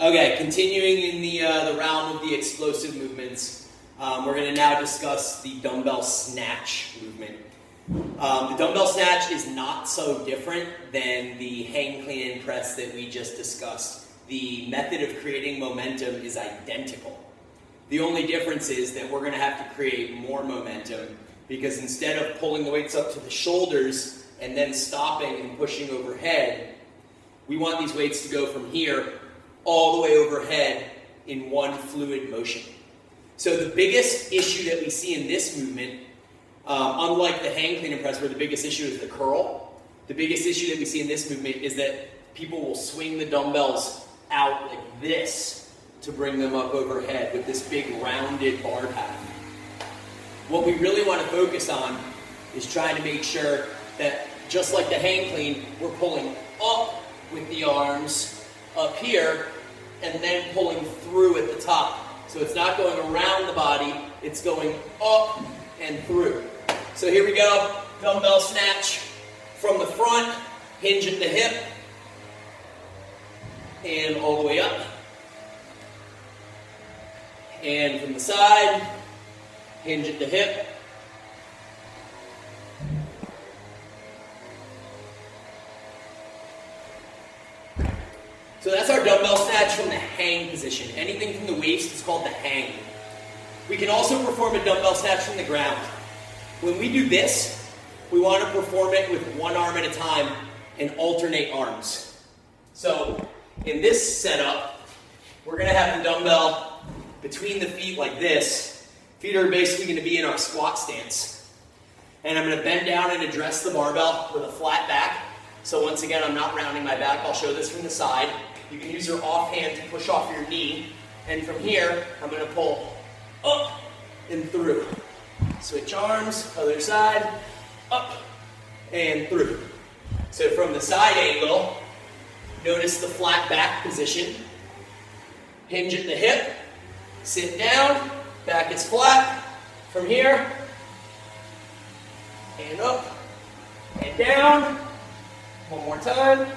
Okay, continuing in the realm of the explosive movements, we're going to now discuss the dumbbell snatch movement. The dumbbell snatch is not so different than the hang, clean, and press that we just discussed. The method of creating momentum is identical. The only difference is that we're going to have to create more momentum, because instead of pulling the weights up to the shoulders and then stopping and pushing overhead, we want these weights to go from here all the way overhead in one fluid motion. So the biggest issue that we see in this movement, unlike the hang, clean, and press where the biggest issue is the curl, the biggest issue that we see in this movement is that people will swing the dumbbells out like this to bring them up overhead with this big rounded bar pattern. What we really want to focus on is trying to make sure that, just like the hang clean, we're pulling up with the arms up here and then pulling through at the top. So it's not going around the body, it's going up and through. So here we go, dumbbell snatch from the front, hinge at the hip, and all the way up. And from the side, hinge at the hip. So that's our dumbbell snatch from the hang position. Anything from the waist is called the hang. We can also perform a dumbbell snatch from the ground. When we do this, we want to perform it with one arm at a time and alternate arms. So in this setup, we're going to have the dumbbell between the feet like this. Feet are basically going to be in our squat stance. And I'm going to bend down and address the barbell with a flat back. So once again, I'm not rounding my back. I'll show this from the side. You can use your offhand to push off your knee. And from here, I'm going to pull up and through. Switch arms, other side, up and through. So from the side angle, notice the flat back position. Hinge at the hip, sit down, back is flat. From here, and up and down. One more time.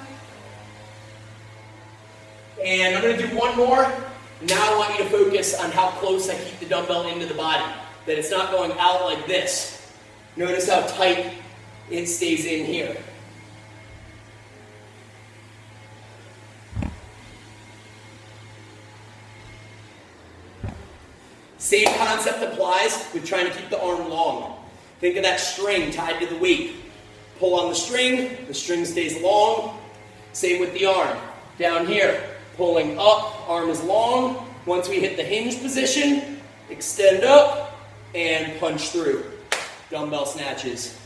And I'm going to do one more. Now I want you to focus on how close I keep the dumbbell into the body. That it's not going out like this. Notice how tight it stays in here. Same concept applies with trying to keep the arm long. Think of that string tied to the weight. Pull on the string stays long. Same with the arm. Down here, pulling up, arm is long. Once we hit the hinge position, extend up and punch through. Dumbbell snatches.